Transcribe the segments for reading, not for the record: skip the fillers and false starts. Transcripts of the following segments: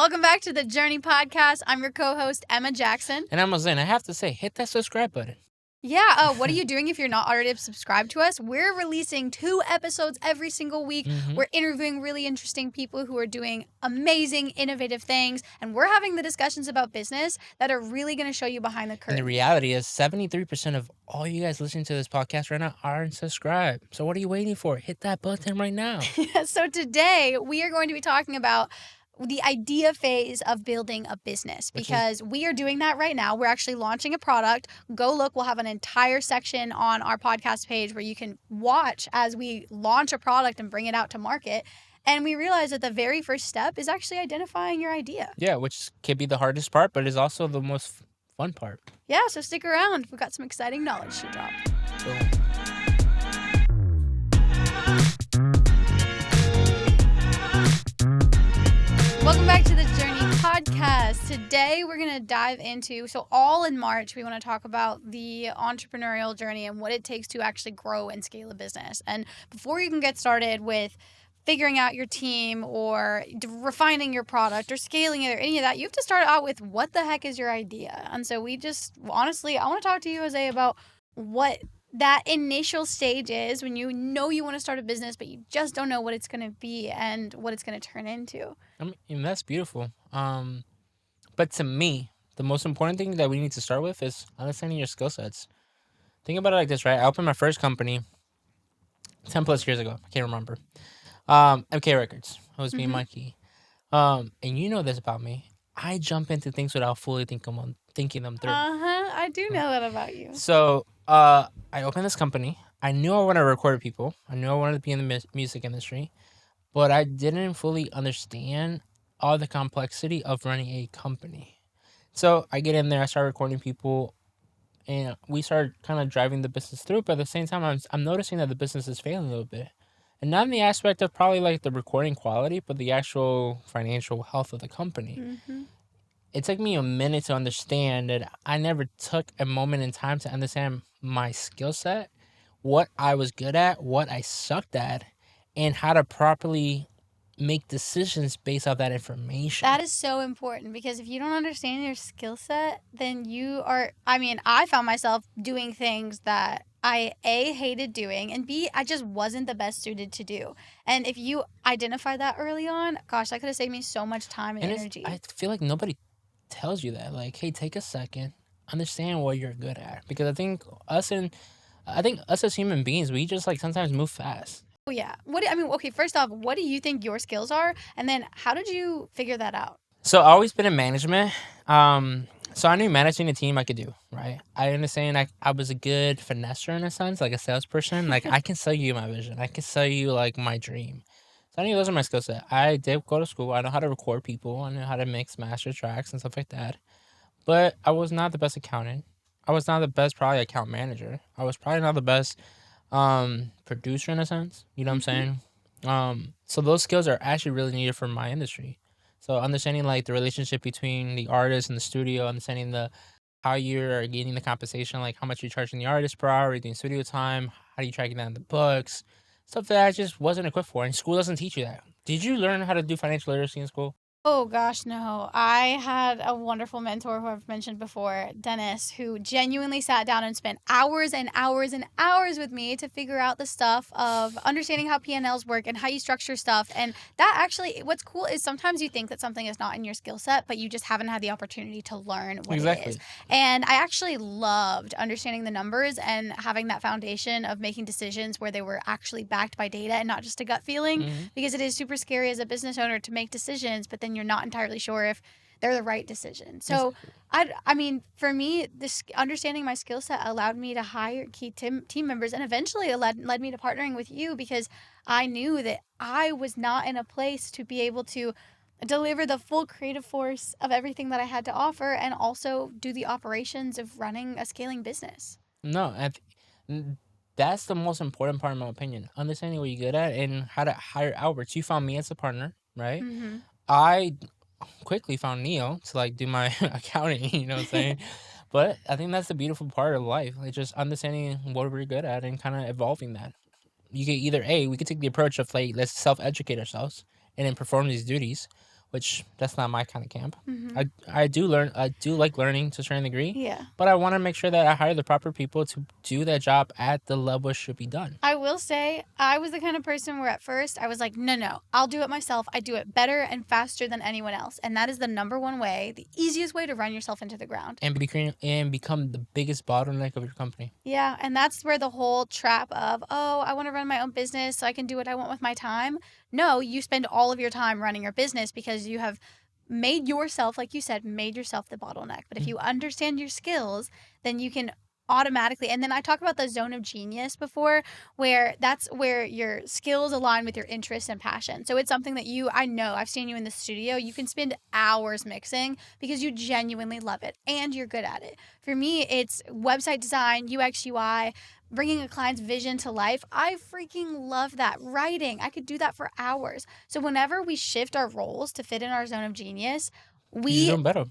Welcome back to the Journey Podcast. I'm your co-host, Emma Jackson. And I'm Zen. I have to say, hit that subscribe button. Yeah, what are you doing if you're not already subscribed to us? We're releasing 2 episodes every single week. We're interviewing really interesting people who are doing amazing, innovative things, and we're having the discussions about business that are really going to show you behind the curtain. And the reality is 73% of all you guys listening to this podcast right now aren't subscribed. So what are you waiting for? Hit that button right now. So today, we are going to be talking about the idea phase of building a business because we are doing that right now. We're actually launching a product. Go look. We'll have an entire section on our podcast page where you can watch as we launch a product and bring it out to market. And we realized that the very first step is actually identifying your idea. Yeah, which can be the hardest part, but is also the most fun part. Yeah, so stick around. We've got some exciting knowledge to drop. Boom. Welcome back to the Journey Podcast. Today we're going to dive into, all in March, we want to talk about the entrepreneurial journey and what it takes to actually grow and scale a business. And before you can get started with figuring out your team or refining your product or scaling it or any of that, you have to start out with what the heck is your idea. And so honestly, I want to talk to you, Jose, about what that initial stage is when you know you want to start a business, but you just don't know what it's going to be and what it's going to turn into. I mean, that's beautiful. But to me, the most important thing that we need to start with is understanding your skill sets. Think about it like this, right? I opened my first company 10 plus years ago. I can't remember. MK Records. I was being Mikey. And you know this about me. I jump into things without fully thinking them through. I do know that about you. So, I opened this company. I knew I wanted to record people. I knew I wanted to be in the music industry. But I didn't fully understand all the complexity of running a company. So, I get in there. I start recording people. And we start kind of driving the business through. But at the same time, I'm noticing that the business is failing a little bit. And not in the aspect of probably like the recording quality, but the actual financial health of the company. It took me a minute to understand that I never took a moment in time to understand my skill set, what I was good at, what I sucked at, and how to properly make decisions based off that information. That is so important because if you don't understand your skill set, then I found myself doing things that I, A, hated doing, and B, I just wasn't the best suited to do. And if you identify that early on, gosh, that could have saved me so much time and energy. I feel like nobody tells you that. Like, hey, take a second, understand what you're good at. Because I think us as human beings, we just like sometimes move fast. Oh, yeah. First off, what do you think your skills are? And then how did you figure that out? So I've always been in management. So I knew managing a team I could do, right? I understand I was a good finesser in a sense, like a salesperson. Like I can sell you my vision. I can sell you like my dream. So I knew those are my skill set. I did go to school. I know how to record people. I know how to mix master tracks and stuff like that. But I was not the best accountant. I was not the best probably account manager. I was probably not the best producer in a sense. You know what I'm saying? So those skills are actually really needed for my industry. So understanding like the relationship between the artist and the studio, understanding how you're getting the compensation, like how much you're charging the artist per hour, doing studio time, how do you track down the books, stuff that I just wasn't equipped for. And school doesn't teach you that. Did you learn how to do financial literacy in school? Oh, gosh, no. I had a wonderful mentor who I've mentioned before, Dennis, who genuinely sat down and spent hours and hours and hours with me to figure out the stuff of understanding how P&Ls work and how you structure stuff. And that actually, what's cool is sometimes you think that something is not in your skill set, but you just haven't had the opportunity to learn what it is. And I actually loved understanding the numbers and having that foundation of making decisions where they were actually backed by data and not just a gut feeling, because it is super scary as a business owner to make decisions, but then you're not entirely sure if they're the right decision. So, for me, this understanding my skill set allowed me to hire key team members, and eventually it led me to partnering with you because I knew that I was not in a place to be able to deliver the full creative force of everything that I had to offer and also do the operations of running a scaling business. No, that's the most important part in my opinion. Understanding what you're good at and how to hire outwards. You found me as a partner, right? I quickly found Neo to like do my accounting, you know what I'm saying? But I think that's the beautiful part of life, like just understanding what we're good at and kind of evolving that. You could we could take the approach of like, let's self-educate ourselves and then perform these duties. which that's not my kind of camp. Mm-hmm. I do like learning to a certain degree, Yeah. but I want to make sure that I hire the proper people to do that job at the level it should be done. I will say, I was the kind of person where at first I was like, no, I'll do it myself. I do it better and faster than anyone else. And that is the number one way, the easiest way to run yourself into the ground. And become the biggest bottleneck of your company. Yeah, and that's where the whole trap of, oh, I want to run my own business so I can do what I want with my time. No, you spend all of your time running your business because you have made yourself, like you said, made yourself the bottleneck. But if you understand your skills, then you can automatically, and then I talked about the zone of genius before, where that's where your skills align with your interests and passion. So it's something that I know, I've seen you in the studio, you can spend hours mixing because you genuinely love it and you're good at it. For me, it's website design, UX, UI, bringing a client's vision to life. I freaking love that. Writing, I could do that for hours. So whenever we shift our roles to fit in our zone of genius, You're doing better.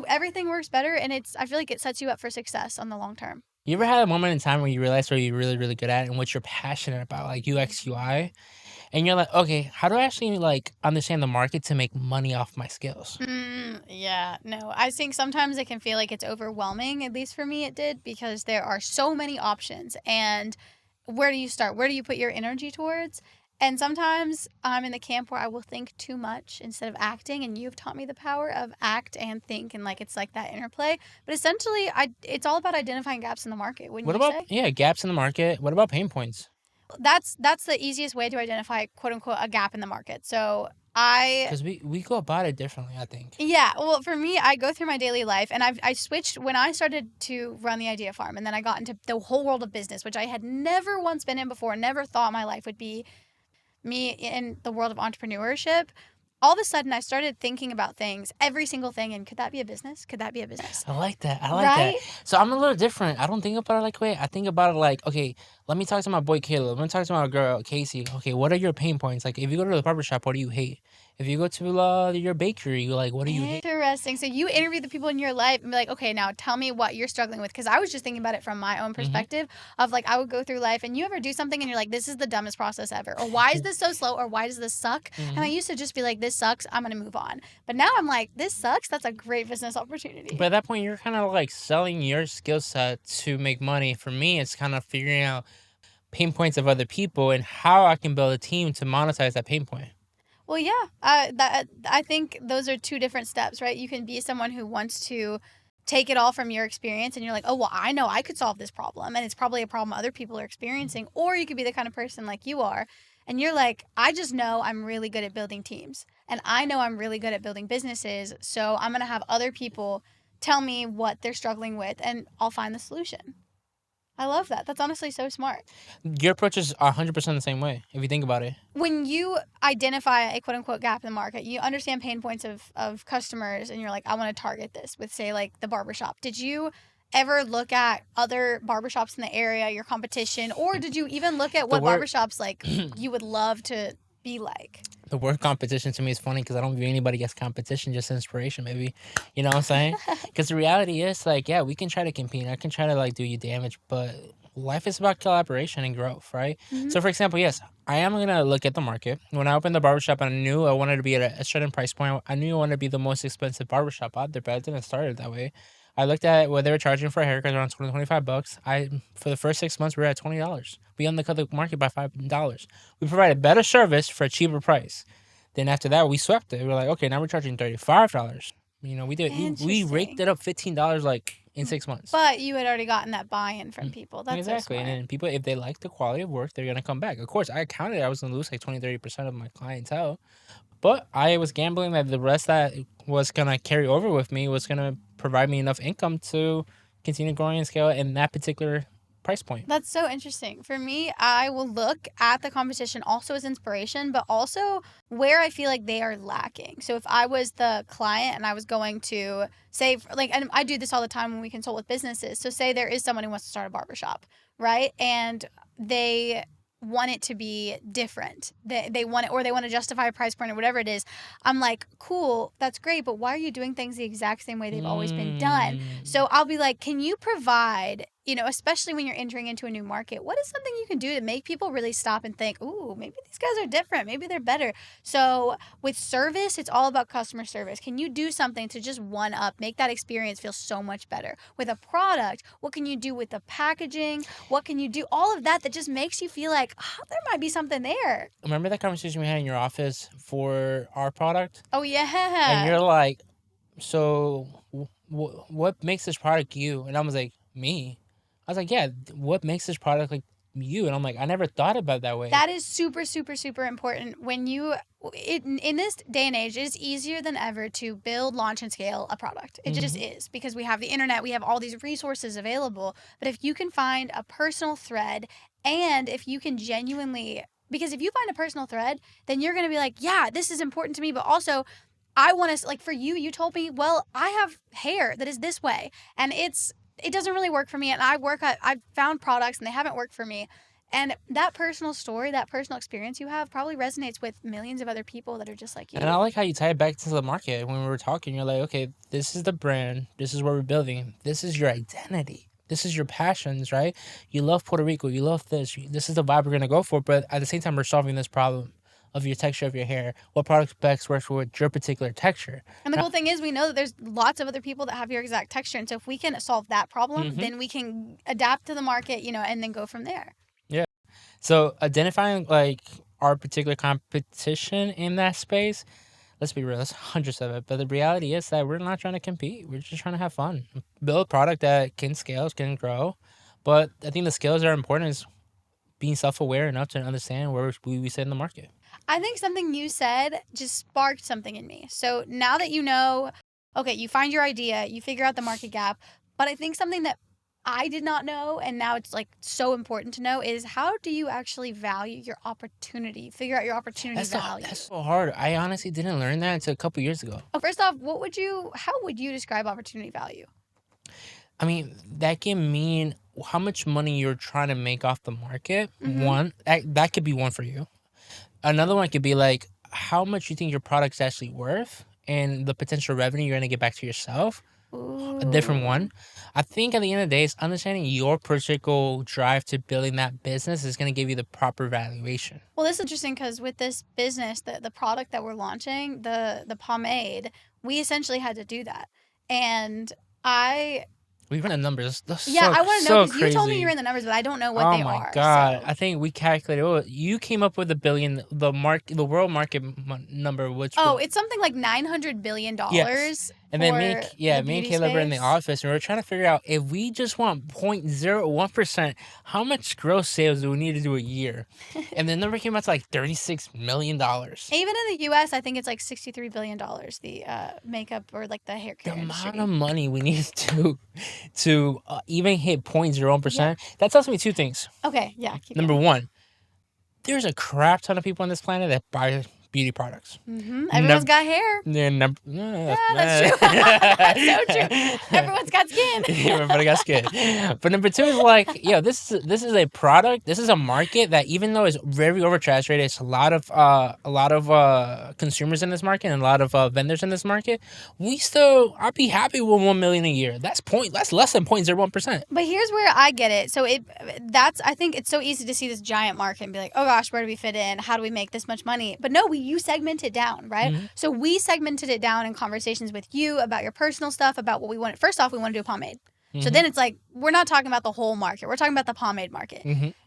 everything works better, and I feel like it sets you up for success on the long term. You ever had a moment in time where you realize what you're really, really good at and what you're passionate about, like UX, UI, and you're like, okay, how do I actually like understand the market to make money off my skills? Yeah, no, I think sometimes it can feel like it's overwhelming. At least for me, it did, because there are so many options, and where do you start? Where do you put your energy towards? And sometimes I'm in the camp where I will think too much instead of acting, and you've taught me the power of act and think, and like it's like that interplay. But essentially, it's all about identifying gaps in the market, wouldn't What you about say? gaps in the market? What about pain points? That's the easiest way to identify, quote unquote, a gap in the market. So I Because we go about it differently, I think. Yeah, well, for me, I go through my daily life, and I switched when I started to run the Idea Farm, and then I got into the whole world of business, which I had never once been in before, never thought my life would be me in the world of entrepreneurship. All of a sudden, I started thinking about things, every single thing, and could that be a business? Could that be a business? I like that. I like Right? that. So I'm a little different. I don't think about it like way. I think about it like, okay, let me talk to my boy Caleb. Let me talk to my girl Casey. Okay, what are your pain points? Like, if you go to the barber shop, what do you hate? If you go to your bakery, you like, what do you hate? Interesting. So you interview the people in your life and be like, okay, now tell me what you're struggling with. Because I was just thinking about it from my own perspective of like, I would go through life, and you ever do something and you're like, this is the dumbest process ever. Or why is this so slow? Or why does this suck? And I used to just be like, this sucks. I'm going to move on. But now I'm like, this sucks. That's a great business opportunity. But at that point, you're kind of like selling your skill set to make money. For me, it's kind of figuring out pain points of other people and how I can build a team to monetize that pain point. Well, yeah, I think those are two different steps, right? You can be someone who wants to take it all from your experience, and you're like, oh, well, I know I could solve this problem, and it's probably a problem other people are experiencing. Or you could be the kind of person like you are, and you're like, I just know I'm really good at building teams, and I know I'm really good at building businesses, so I'm going to have other people tell me what they're struggling with, and I'll find the solution. I love that. That's honestly so smart. Your approach is 100% the same way, if you think about it. When you identify a quote unquote gap in the market, you understand pain points of customers, and you're like, I want to target this with, say, like the barbershop. Did you ever look at other barbershops in the area, your competition, or did you even look at what barbershops like you would love to be like? The word competition to me is funny because I don't view anybody as competition, just inspiration, maybe. You know what I'm saying? Because the reality is, like, yeah, we can try to compete. I can try to, like, do you damage, but life is about collaboration and growth, right? So, for example, yes, I am going to look at the market. When I opened the barbershop, I knew I wanted to be at a certain price point. I knew I wanted to be the most expensive barbershop out there, but I didn't start it that way. I looked at what they were charging for a haircut, around $25. For the first 6 months, we were at $20. We undercut the market by $5. We provided better service for a cheaper price. Then after that, we swept it. We were like, okay, now we're charging $35. You know, we raked it up $15 like in 6 months. But you had already gotten that buy-in from people. That's exactly. So smart. And then people, if they like the quality of work, they're gonna come back. Of course, I counted I was gonna lose like 20-30% of my clientele. But I was gambling that the rest that was going to carry over with me was going to provide me enough income to continue growing and scale in that particular price point. That's so interesting. For me, I will look at the competition also as inspiration, but also where I feel like they are lacking. So if I was the client and I was going to say, like, and I do this all the time when we consult with businesses. So say there is someone who wants to start a barbershop, right? And they want it to be different. They want it, or they want to justify a price point or whatever it is. I'm like, cool, that's great, but why are you doing things the exact same way they've always been done? So I'll be like, can you provide especially when you're entering into a new market, what is something you can do to make people really stop and think, ooh, maybe these guys are different. Maybe they're better. So with service, it's all about customer service. Can you do something to just one up, make that experience feel so much better? With a product, what can you do with the packaging? What can you do? All of that just makes you feel like, there might be something there. Remember that conversation we had in your office for our product? Oh, And yeah. you're like, so what makes this product you? And I was like, me. I was like, yeah, what makes this product like you? And I'm like, I never thought about it that way. That is super, super, super important. When in this day and age, it is easier than ever to build, launch, and scale a product. It just is, because we have the internet, we have all these resources available. But if you can find a personal thread, and if you can genuinely, because if you find a personal thread, then you're going to be like, yeah, this is important to me, but also I want to, like, for you, you told me, well, I have hair that is this way, and it doesn't really work for me, and I've found products and they haven't worked for me. And that personal story, that personal experience you have probably resonates with millions of other people that are just like you. And I like how you tie it back to the market. When we were talking, you're like, okay, this is the brand. This is what we're building. This is your identity. This is your passions, right? You love Puerto Rico. You love this. This is the vibe we're going to go for. But at the same time, we're solving this problem of your texture of your hair. What product best works with your particular texture? And the cool thing is, we know that there's lots of other people that have your exact texture. And so if we can solve that problem, then we can adapt to the market, and then go from there. Yeah. So identifying like our particular competition in that space, let's be real, there's hundreds of it. But the reality is that we're not trying to compete. We're just trying to have fun. Build a product that can scale, can grow. But I think the skills that are important is being self-aware enough to understand where we sit in the market. I think something you said just sparked something in me. So now that you know, okay, you find your idea, you figure out the market gap, but I think something that I did not know, and now it's like so important to know, is how do you actually value your opportunity? Figure out your opportunity value. That's so hard. I honestly didn't learn that until a couple years ago. Oh, first off, how would you describe opportunity value? I mean, that can mean how much money you're trying to make off the market. One, that could be one for you. Another one could be like how much you think your product's actually worth and the potential revenue you're going to get back to yourself. Ooh. A different one. I think at the end of the day, it's understanding your particular drive to building that business is going to give you the proper valuation. Well, this is interesting because with this business, the product that we're launching, the pomade, we essentially had to do that. And we run the numbers. That's I want to know, because you told me crazy. you ran the numbers, but I don't know what they are. Oh my god! So. I think we calculated. You came up with $1 billion. The world market number, which it's something like $900 billion. Yes. And then me and Caleb were in the office, and we were trying to figure out if we just want 0.01%, how much gross sales do we need to do a year? And the number came out to like $36 million. Even in the U.S., I think it's like $63 billion, the makeup or like the hair care industry. The amount of money we need to even hit 0.01%, that tells me two things. Okay, yeah. Number one, there's a crap ton of people on this planet that buy beauty products. Everyone's got hair. Yeah, that's true. That's so true. Everyone's got skin. Everybody got skin. But number two is like, this is a product. This is a market that, even though it's very oversaturated, it's a lot of consumers in this market and a lot of vendors in this market. I'd be happy with 1 million a year. That's less than 0.01%. But here's where I get it. So I think it's so easy to see this giant market and be like, oh gosh, where do we fit in? How do we make this much money? But no, you segment it down, right? So we segmented it down in conversations with you about your personal stuff, about what we wanted. First off, we want to do a pomade. So then it's like, we're not talking about the whole market. We're talking about the pomade market.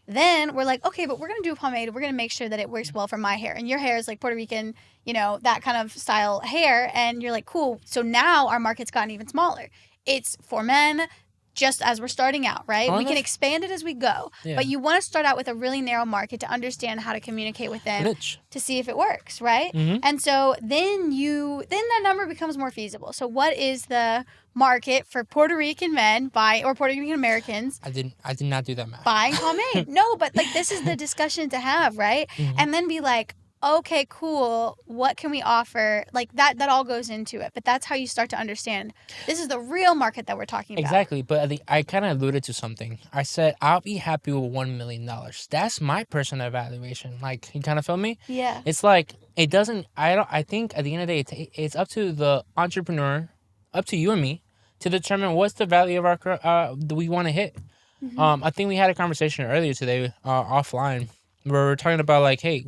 Then we're like, okay, but we're going to do a pomade. We're going to make sure that it works well for my hair. And your hair is like Puerto Rican, that kind of style hair. And you're like, cool. So now our market's gotten even smaller. It's for men, just as we're starting out, right? We can expand it as we go. Yeah. But you want to start out with a really narrow market to understand how to communicate with them to see if it works, right? And so then that number becomes more feasible. So what is the market for Puerto Rican men or Puerto Rican Americans? I did not do that math. Buying pomade. No, but like this is the discussion to have, right? And then be like, okay, cool. What can we offer? Like that all goes into it. But that's how you start to understand this is the real market that we're talking about. Exactly. But I kind of alluded to something. I said, I'll be happy with $1 million. That's my personal evaluation. Like, you kind of feel me? Yeah. It's like, I think at the end of the day, it's up to the entrepreneur, up to you and me, to determine what's the value of our we want to hit. Mhm. I think we had a conversation earlier today, offline, where we're talking about like, hey,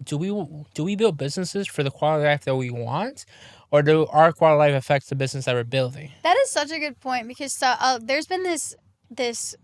do we build businesses for the quality of life that we want, or do our quality of life affects the business that we're building? That is such a good point because there's been this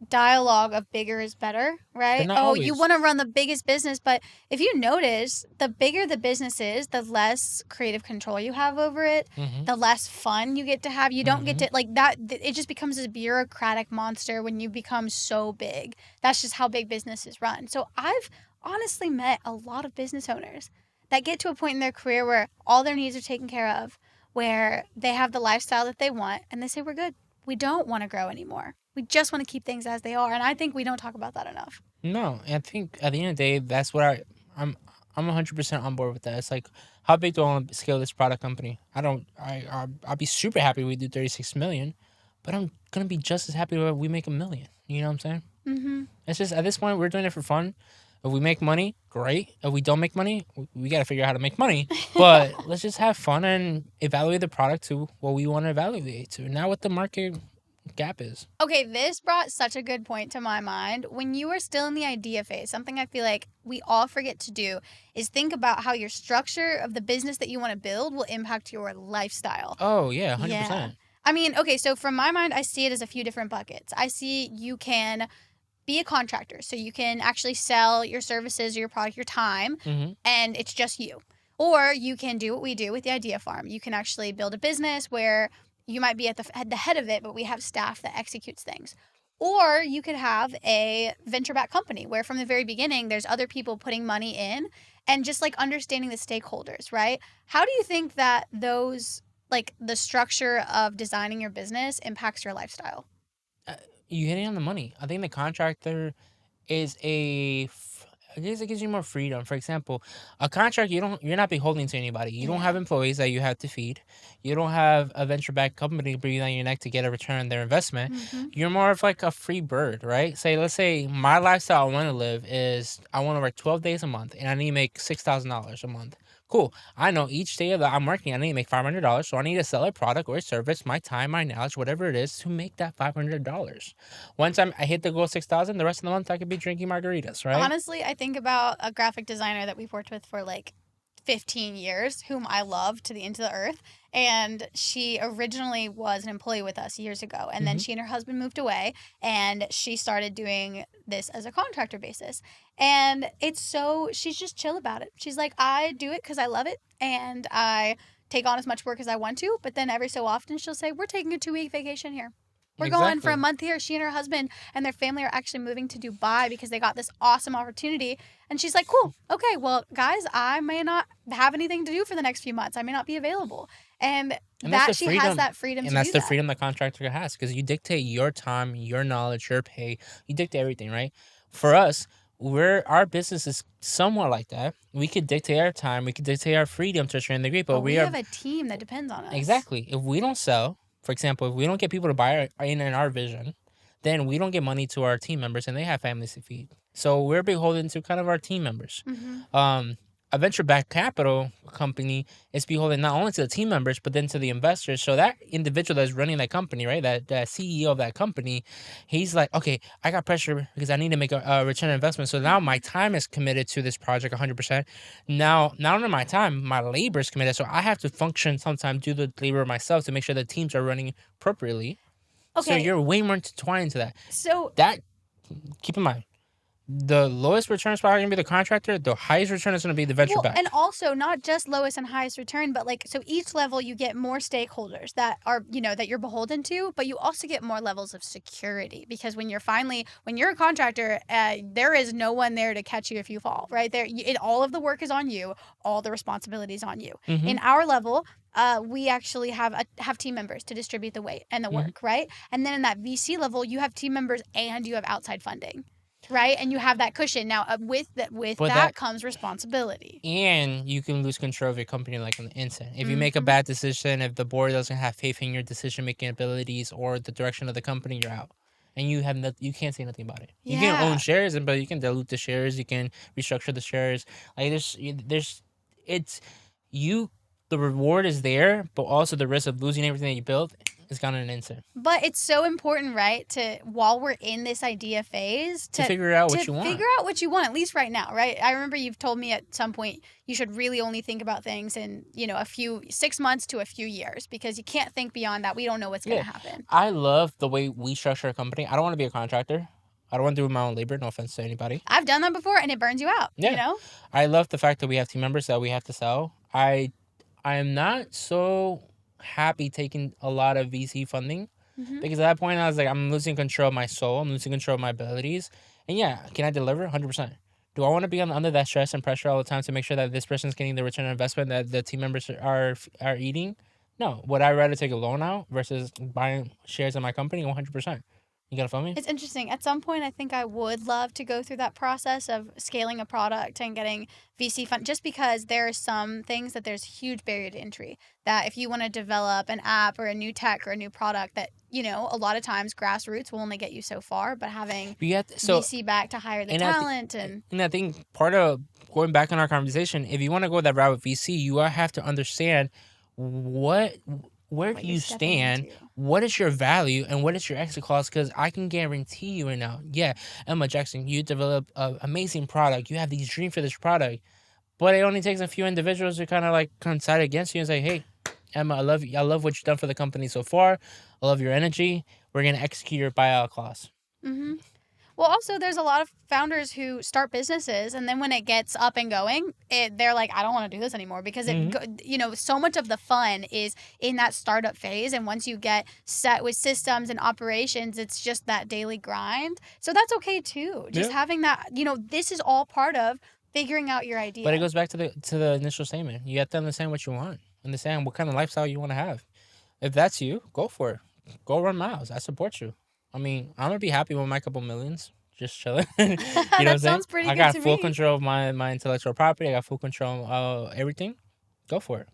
dialogue of bigger is better, But right? not Oh, you always. want to run the biggest business, but if you notice, the bigger the business is, the less creative control you have over it, Mm-hmm. the less fun you get to have. You don't get Mm-hmm. to like that. It just becomes this bureaucratic monster when you become so big. That's just how big businesses run. So I've honestly met a lot of business owners that get to a point in their career where all their needs are taken care of, where they have the lifestyle that they want, and they say, we're good. We don't want to grow anymore. We just want to keep things as they are. And I think we don't talk about that enough. No, I think at the end of the day, that's what I'm I'm 100% on board with that. It's like, how big do I want to scale this product company? I don't. I'll be super happy we do 36 million, but I'm gonna be just as happy if we make 1 million. You know what I'm saying? Mm-hmm. It's just at this point we're doing it for fun. If we make money, great. If we don't make money, we got to figure out how to make money. But let's just have fun and evaluate the product to what we want to evaluate to. Now what the market gap is. Okay, this brought such a good point to my mind. When you are still in the idea phase, something I feel like we all forget to do is think about how your structure of the business that you want to build will impact your lifestyle. Oh yeah, Yeah. 100%. I mean, okay, so from my mind, I see it as a few different buckets. I see you can be a contractor. So you can actually sell your services or your product, your time, Mm-hmm. and it's just you. Or you can do what we do with the Idea Farm. You can actually build a business where you might be at the head of it, but we have staff that executes things. Or you could have a venture back company where from the very beginning there's other people putting money in and just like understanding the stakeholders, right? How do you think that those like the structure of designing your business impacts your lifestyle? You hitting on the money. I think the contractor is I guess it gives you more freedom. For example, a contract you're not beholden to anybody. You don't have Yeah. employees that you have to feed. You don't have a venture backed company breathing on your neck to get a return on their investment. Mm-hmm. You're more of like a free bird, right? Let's say my lifestyle I want to live is I want to work 12 days a month and I need to make $6,000 a month. Cool. I know each day that I'm working, I need to make $500. So I need to sell a product or a service, my time, my knowledge, whatever it is, to make that $500. Once I hit the goal 6,000, the rest of the month I could be drinking margaritas, right? Honestly, I think about a graphic designer that we've worked with for like 15 years, whom I love to the end of the earth. And she originally was an employee with us years ago. And then Mm-hmm. she and her husband moved away and she started doing this as a contractor basis. And she's just chill about it. She's like, I do it because I love it and I take on as much work as I want to. But then every so often she'll say, we're taking a 2-week vacation here. We're going for a Exactly. month here. She and her husband and their family are actually moving to Dubai because they got this awesome opportunity. And she's like, cool, okay, well, guys, I may not have anything to do for the next few months. I may not be available. And And that's the she has freedom. that freedom And to that's do the that. freedom the contractor has because you dictate your time, your knowledge, your pay. You dictate everything, right? For us, our business is somewhat like that. We could dictate our time, we could dictate our freedom to a certain degree, but But we we are have a team that depends on us. exactly. If we don't sell, for example, if we don't get people to buy in our vision, then we don't get money to our team members and they have families to feed. So we're beholden to kind of our team members. Mm-hmm. Um, a venture backed capital company is beholden not only to the team members, but then to the investors. So that individual that's running that company, right? That CEO of that company, he's like, okay, I got pressure because I need to make a return on investment. So now my time is committed to this project 100%. Now, not only my time, my labor is committed. So I have to function sometimes, do the labor myself to make sure the teams are running appropriately. So Okay, you're way more intertwined into that. so That keep in mind, the lowest return is probably gonna be the contractor. The highest return is gonna be the venture well, and back. also not just lowest and highest return, but like so each level you get more stakeholders that are that you're beholden to, but you also get more levels of security because when you're a contractor, there is no one there to catch you if you fall. Right there, all of the work is on you, all the responsibilities on you. Mm-hmm. In our level, we actually have team members to distribute the weight and the Mm-hmm. work, right? And then in that VC level, you have team members and you have outside funding. Right, and you have that cushion now. With But that that comes responsibility. and you can lose control of your company like an instant. If you make a Mm-hmm. bad decision, if the board doesn't have faith in your decision making abilities or the direction of the company, you're out. And you can't say nothing about it. You can own Yeah. shares, but you can dilute the shares. You can restructure the shares. Like it's you. The reward is there, but also the risk of losing everything that you built. It's gone in an instant. But it's so important, right, to while we're in this idea phase To figure out what you want. Figure out what you want, at least right now, right? I remember you've told me at some point you should really only think about things in, 6 months to a few years, because you can't think beyond that. We don't know what's going to happen. I love the way we structure a company. I don't want to be a contractor. I don't want to do my own labor. No offense to anybody. I've done that before, and it burns you out. Yeah. I love the fact that we have team members that we have to sell. I am not so happy taking a lot of VC funding, because at that point I was like, I'm losing control of my soul. I'm losing control of my abilities. And yeah, can I deliver? 100%. Do I want to be under that stress and pressure all the time to make sure that this person's getting the return on investment that the team members are eating? No. Would I rather take a loan out versus buying shares in my company? 100%. You gotta follow me? It's interesting. At some point, I think I would love to go through that process of scaling a product and getting VC fund, just because there are some things that there's huge barrier to entry. That if you want to develop an app or a new tech or a new product, that, a lot of times grassroots will only get you so far, but having VC back to hire the talent. And I think part of going back on our conversation, if you want to go that route with VC, you have to understand where do you stand, what is your value, and what is your exit clause, because I can guarantee you right now, Emma Jackson, you develop an amazing product, you have these dreams for this product, but it only takes a few individuals to kind of like decide against you and say, hey, Emma, I love you. I love what you've done for the company so far. I love your energy. We're going to execute your buyout clause. Well, also, there's a lot of founders who start businesses, and then when it gets up and going, they're like, I don't want to do this anymore, because so much of the fun is in that startup phase, and once you get set with systems and operations, it's just that daily grind. So that's okay too. Just having that, this is all part of figuring out your idea. But it goes back to the initial statement. You have to understand what you want. Understand what kind of lifestyle you want to have. If that's you, go for it. Go run miles. I support you. I mean, I'm going to be happy with my couple millions. Just chilling. You know what I'm saying? Pretty I got full control of my intellectual property. I got full control of everything. Go for it.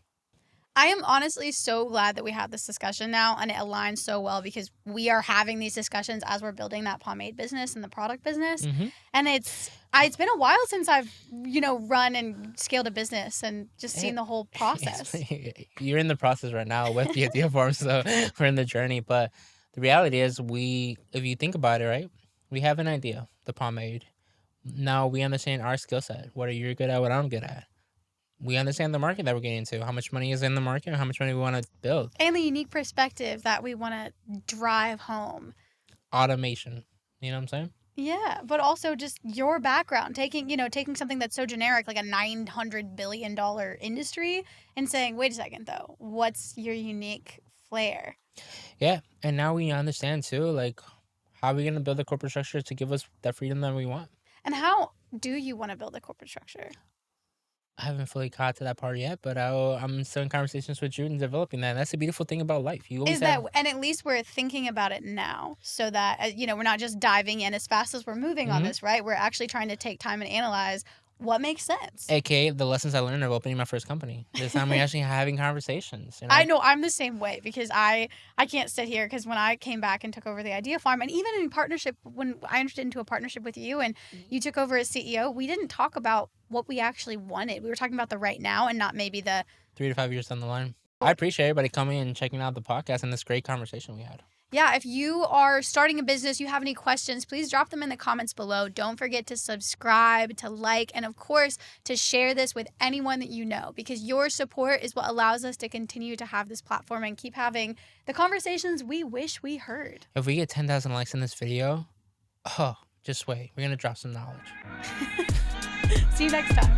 I am honestly so glad that we had this discussion now, and it aligns so well, because we are having these discussions as we're building that pomade business and the product business. And it's been a while since I've, run and scaled a business and just seen the whole process. You're in the process right now with the idea form, so we're in the journey. But the reality is, if you think about it, right, we have an idea, the pomade. Now we understand our skill set. What are you good at, what I'm good at. We understand the market that we're getting into, how much money is in the market, and how much money we want to build. And the unique perspective that we want to drive home. Automation. You know what I'm saying? Yeah, but also just your background, taking something that's so generic, like a $900 billion industry, and saying, wait a second, though, what's your unique flair? Yeah, and now we understand, too, like, how are we going to build a corporate structure to give us that freedom that we want? And how do you want to build a corporate structure? I haven't fully caught to that part yet, but I'm still in conversations with you and developing that. And that's the beautiful thing about life. And at least we're thinking about it now, so that we're not just diving in as fast as we're moving on this, right? We're actually trying to take time and analyze what makes sense. AKA the lessons I learned of opening my first company. This time we're actually having conversations. I know I'm the same way, because I can't sit here, because when I came back and took over the Idea Farm, and even in partnership, when I entered into a partnership with you and you took over as CEO, we didn't talk about what we actually wanted. We were talking about the right now and not maybe the 3 to 5 years down the line. I appreciate everybody coming and checking out the podcast and this great conversation we had. Yeah, if you are starting a business, you have any questions, please drop them in the comments below. Don't forget to subscribe, to like, and of course, to share this with anyone that you know, because your support is what allows us to continue to have this platform and keep having the conversations we wish we heard. If we get 10,000 likes in this video, just wait. We're going to drop some knowledge. See you next time.